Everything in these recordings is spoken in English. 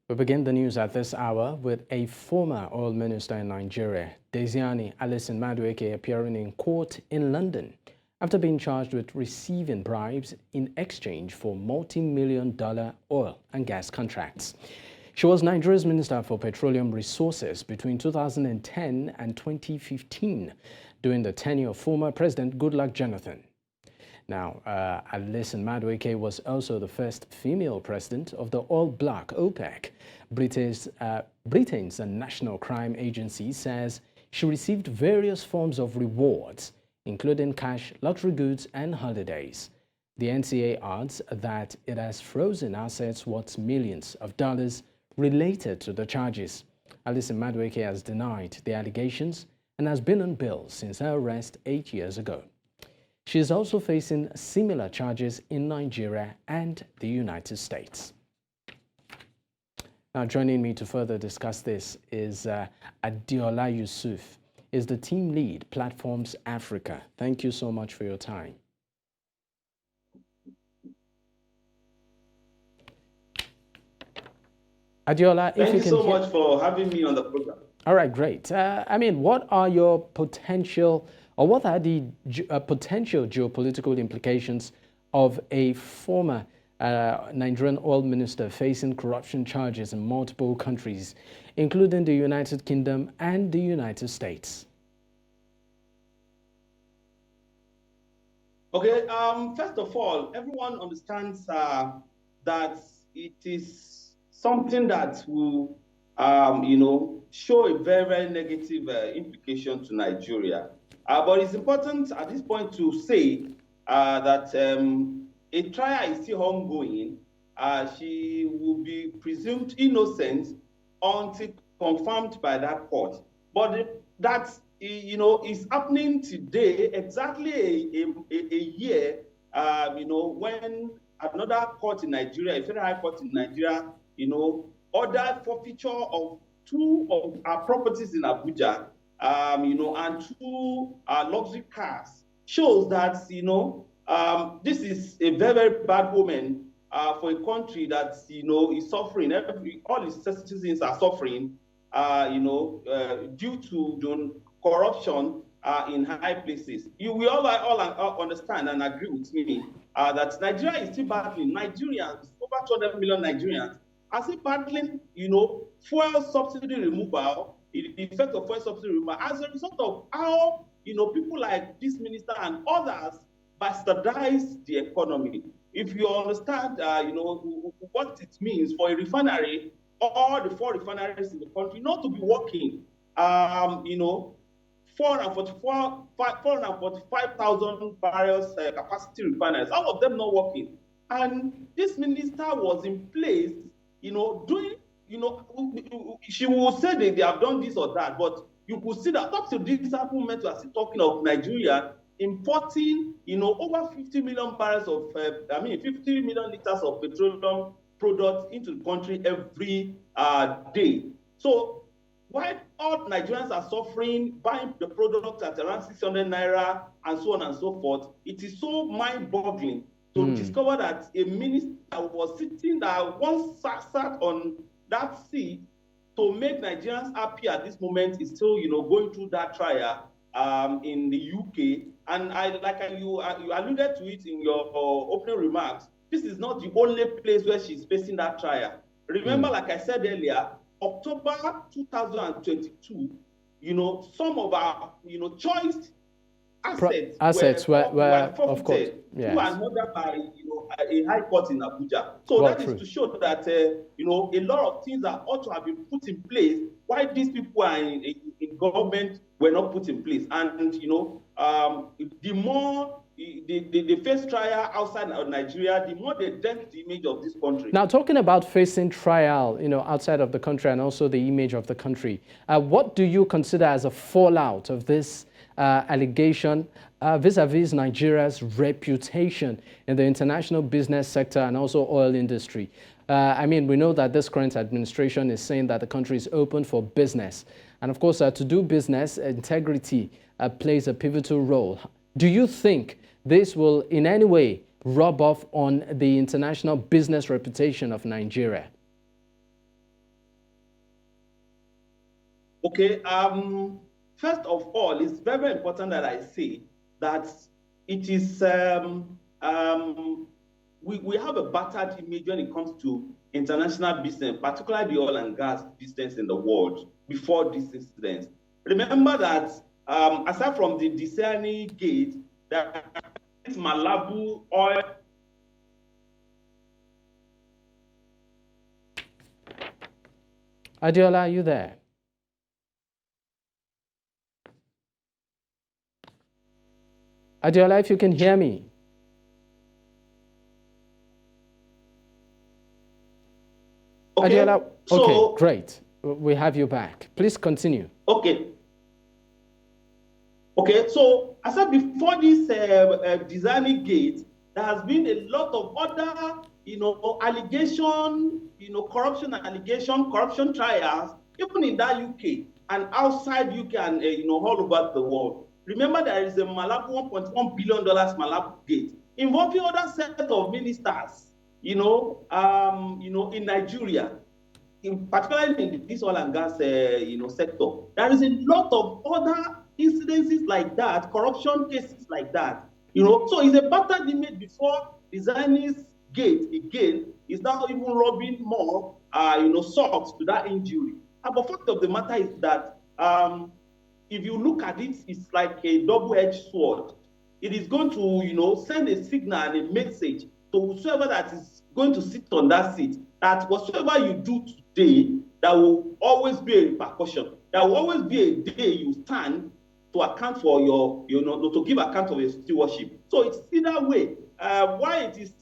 We begin the news at this hour with a former oil minister in Nigeria, Desiani Alison Madueke, appearing in court in London after being charged with receiving bribes in exchange for multi-million-dollar oil and gas contracts. She was Nigeria's Minister for Petroleum Resources between 2010 and 2015, during the tenure of former President Goodluck Jonathan. Now, Alison Madueke was also the first female president of the oil bloc OPEC. Britain's National Crime Agency says she received various forms of rewards, including cash, luxury goods, and holidays. The NCA adds that it has frozen assets worth millions of dollars related to the charges. Alison Madueke has denied the allegations and has been on bail since her arrest 8 years ago. She is also facing similar charges in Nigeria and the United States. Now, joining me to further discuss this is Adeola Yusuf, is the team lead, Platforms Africa. Thank you so much for your time. Adeola, thank you so much for having me on the program. All right, great. What are your potential, or what are the potential geopolitical implications of a former Nigerian oil minister facing corruption charges in multiple countries, including the United Kingdom and the United States? Okay, first of all, everyone understands that it is something that will, show a very, very negative implication to Nigeria. But it's important at this point to say that a trial is still ongoing. She will be presumed innocent until confirmed by that court. But that, is happening today, exactly a year, when another court in Nigeria, a federal high court in Nigeria, ordered forfeiture of 2 of our properties in Abuja, and 2 luxury cars, shows that, this is a very, very bad omen for a country that, is suffering. All its citizens are suffering, due to corruption in high places. We all understand and agree with me that Nigeria is still battling. Nigerians, over 200 million Nigerians, are still battling, fuel subsidy removal, the effect of fuel subsidy removal, as a result of how, people like this minister and others bastardize the economy. If you understand, what it means for a refinery, all the 4 refineries in the country not to be working, 445,000 barrels capacity refineries, all of them not working. And this minister was in place, doing, she will say that they have done this or that, but you could see that up to this moment, we are still talking of Nigeria importing, over 50 million barrels of, 50 million liters of petroleum products into the country every day. So while all Nigerians are suffering, buying the products at around 600 naira and so on and so forth, it is so mind-boggling to discover that a minister was sitting that once sat on that seat to make Nigerians happy at this moment is still, going through that trial in the UK. And you alluded to it in your opening remarks, this is not the only place where she's facing that trial. Remember, like I said earlier, October 2022, some of our, choice assets were of course, yes, to another by a high court in Abuja. So that is to show that a lot of things that ought to have been put in place why these people are in government were not put in place. And the more they face trial outside of Nigeria, the more they dent the image of this country. Now, talking about facing trial, outside of the country and also the image of the country, what do you consider as a fallout of this allegation vis-a-vis Nigeria's reputation in the international business sector and also oil industry? We know that this current administration is saying that the country is open for business. And of course, to do business, integrity plays a pivotal role. Do you think this will in any way rub off on the international business reputation of Nigeria? Okay. First of all, it's very, very important that I say that it is we have a battered image when it comes to international business, particularly the oil and gas business in the world before this incident. Remember that aside from the Discerni Gate, there is Malabu oil. Adeola, are you there? Adeola, if you can hear me. Okay, Adeola, so, okay, great. We have you back. Please continue. Okay. Okay, so I said before this designing gate, there has been a lot of other, allegation, corruption allegation, corruption trials, even in that UK and outside UK and, all over the world. Remember, there is a Malabu $1.1 billion Malabu gate involving other set of ministers, in Nigeria, particularly in this oil and gas, sector. There is a lot of other incidences like that, corruption cases like that. So it's a battered image before the Zionist gate again is now even rubbing more, salt to that injury. But fact of the matter is that if you look at it, it's like a double-edged sword. It is going to, send a signal and a message to whoever that is going to sit on that seat that whatsoever you do today, there will always be a repercussion. There will always be a day you stand to account for your, to give account of your stewardship. So it's either way. Why it is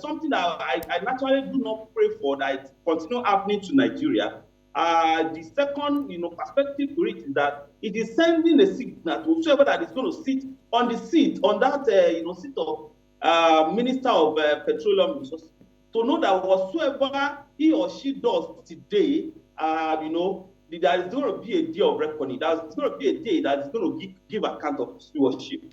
something that I naturally do not pray for that it continue happening to Nigeria. The second, perspective to it is that it is sending a signal to whoever that is going to sit on the seat, on that, seat of Minister of Petroleum Resources, to know that whatsoever he or she does today, there is going to be a day of reckoning. There's going to be a day that is going to give account of stewardship.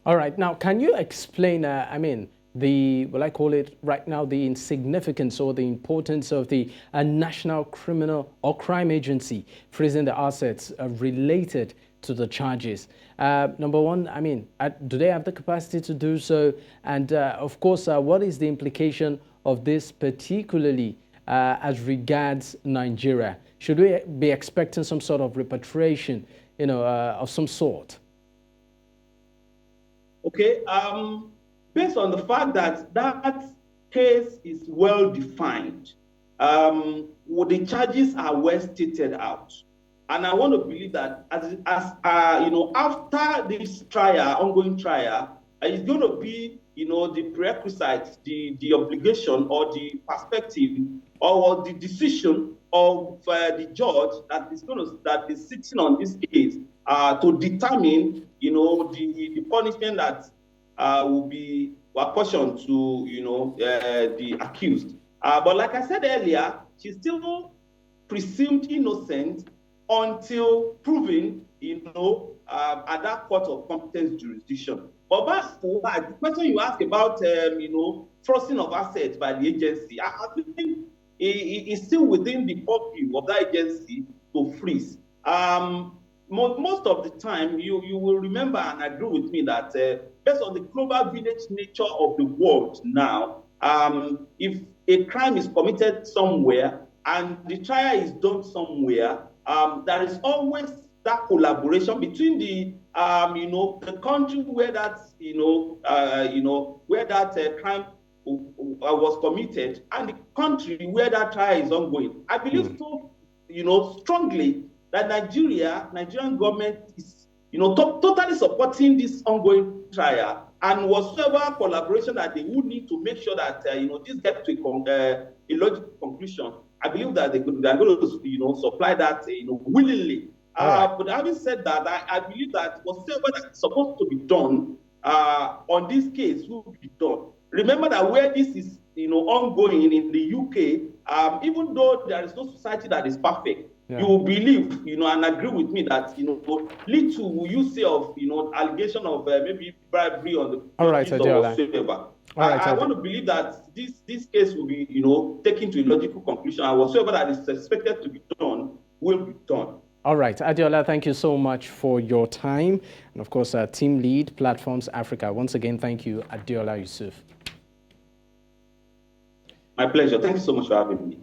All right. Now, can you explain, will I call it right now, the insignificance or the importance of the National Criminal or Crime Agency freezing the assets related to the charges? Number one, do they have the capacity to do so? And of course, what is the implication of this particularly as regards Nigeria? Should we be expecting some sort of repatriation, of some sort? Okay, based on the fact that that case is well defined, the charges are well stated out. And I want to believe that after this trial, ongoing trial, it's going to be, the prerequisite, the obligation or the perspective or the decision of the judge that is sitting on this case to determine, the punishment that will be apportioned to, the accused. But like I said earlier, she's still presumed innocent until proven, at that court of competence jurisdiction. But back to the question you asked about, frozen of assets by the agency, I think it's still within the purview of that agency to freeze. Most of the time, you will remember and agree with me that based on the global village nature of the world now, if a crime is committed somewhere and the trial is done somewhere, there is always that collaboration between the the country where that where that crime was committed and the country where that trial is ongoing. I believe so, strongly that Nigerian government is, totally supporting this ongoing trial and whatsoever collaboration that they would need to make sure that this gets to a logical conclusion. I believe that they're going to, supply that, willingly. Right. But having said that, I believe that whatever that's supposed to be done on this case will be done. Remember that where this is, ongoing in the UK, even though there is no society that is perfect, you will believe, and agree with me that, little will you say of, allegation of maybe bribery on the all right, Adeola. whatsoever. I want to believe that this case will be, taken to a logical conclusion, and whatsoever that is expected to be done will be done. All right, Adeola, thank you so much for your time. And of course, team lead, Platforms Africa. Once again, thank you, Adeola Yusuf. My pleasure. Thank you so much for having me.